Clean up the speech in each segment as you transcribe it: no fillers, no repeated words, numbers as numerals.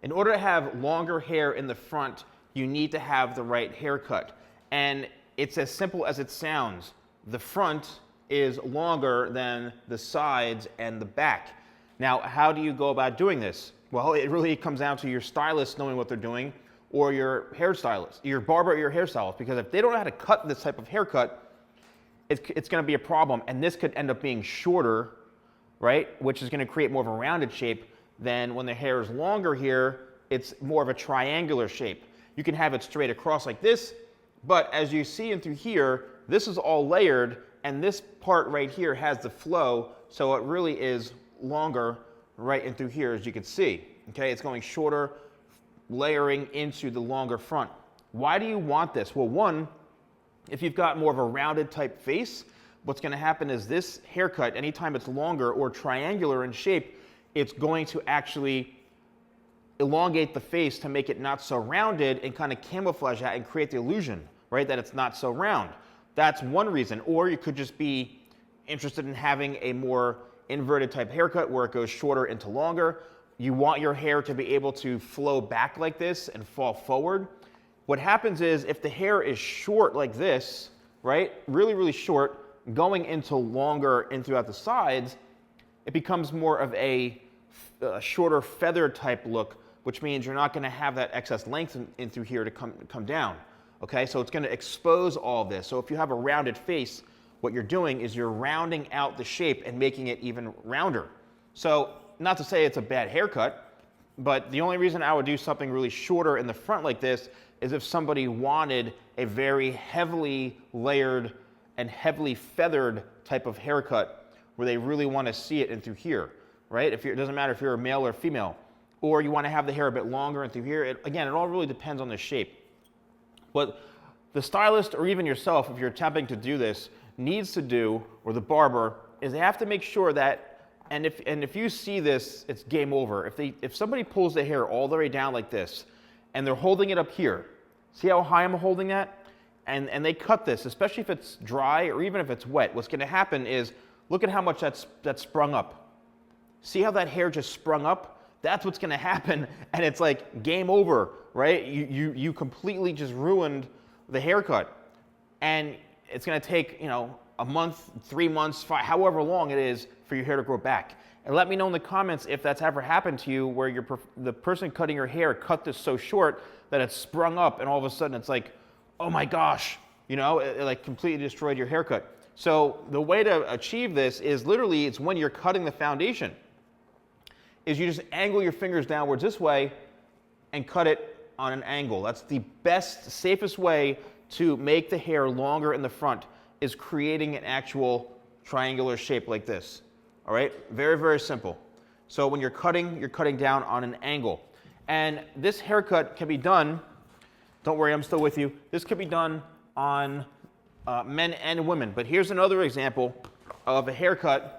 In order to have longer hair in the front, you need to have the right haircut. And it's as simple as it sounds. The front is longer than the sides and the back. Now, how do you go about doing this? Well, it really comes down to your stylist knowing what they're doing, or your hairstylist, your barber or your hairstylist, because if they don't know how to cut this type of haircut, it's gonna be a problem, and this could end up being shorter, right? Which is gonna create more of a rounded shape than when the hair is longer here, it's more of a triangular shape. You can have it straight across like this, but as you see in through here, this is all layered, and this part right here has the flow, so it really is longer right in through here, as you can see. Okay, it's going shorter, layering into the longer front. Why do you want this? Well, one, if you've got more of a rounded type face, what's going to happen is this haircut, anytime it's longer or triangular in shape, it's going to actually elongate the face to make it not so rounded and kind of camouflage that and create the illusion, right, that it's not so round. That's one reason. Or you could just be interested in having a more inverted type haircut where it goes shorter into longer. You want your hair to be able to flow back like this and fall forward. What happens is if the hair is short like this, right, really, really short, going into longer and throughout the sides, it becomes more of a shorter feather type look, which means you're not going to have that excess length in through here to come down. Okay, so it's going to expose all this. So if you have a rounded face, what you're doing is you're rounding out the shape and making it even rounder. So not to say it's a bad haircut, but the only reason I would do something really shorter in the front like this is if somebody wanted a very heavily layered and heavily feathered type of haircut where they really want to see it in through here, right? It doesn't matter if you're a male or female, or you want to have the hair a bit longer in through here. Again, it all really depends on the shape. What the stylist or even yourself, if you're attempting to do this, needs to do, or the barber, is they have to make sure that, and if you see this, it's game over. If somebody pulls the hair all the way down like this, and they're holding it up here, see how high I'm holding that? And they cut this, especially if it's dry or even if it's wet, what's going to happen is, look at how much that's sprung up. See how that hair just sprung up? That's what's going to happen, and it's like game over, right? You completely just ruined the haircut, and it's going to take, you know, a month, 3 months, however long it is for your hair to grow back. And let me know in the comments if that's ever happened to you, where the person cutting your hair cut this so short that it's sprung up, and all of a sudden it's like, oh my gosh, you know, it like completely destroyed your haircut. So the way to achieve this is literally, it's when you're cutting the foundation, is you just angle your fingers downwards this way and cut it on an angle. That's the best, safest way to make the hair longer in the front, is creating an actual triangular shape like this. All right, very, very simple. So when you're cutting down on an angle. And this haircut can be done, don't worry, I'm still with you. This could be done on men and women. But here's another example of a haircut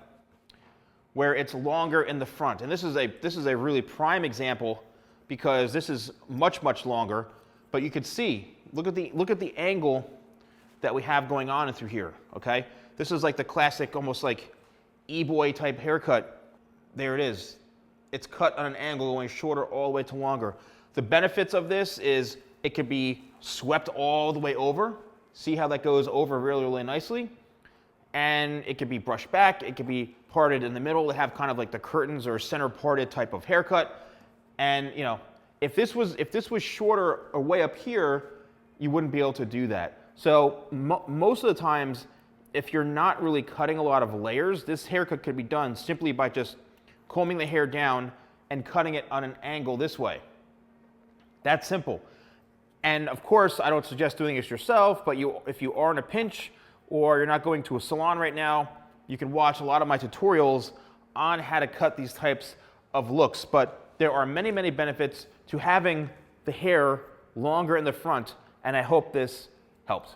where it's longer in the front. And this is a really prime example because this is much, much longer. But you can see, look at the angle that we have going on through here, okay? This is like the classic, almost like e-boy type haircut. There it is. It's cut on an angle going shorter all the way to longer. The benefits of this is it could be swept all the way over. See how that goes over really, really nicely? And it could be brushed back. It could be parted in the middle to have kind of like the curtains or center parted type of haircut. And you know, if this was shorter or way up here, you wouldn't be able to do that. So most of the times, if you're not really cutting a lot of layers, this haircut could be done simply by just combing the hair down and cutting it on an angle this way. That's simple. And of course, I don't suggest doing this yourself, but if you are in a pinch or you're not going to a salon right now, you can watch a lot of my tutorials on how to cut these types of looks. But there are many, many benefits to having the hair longer in the front, and I hope this helps.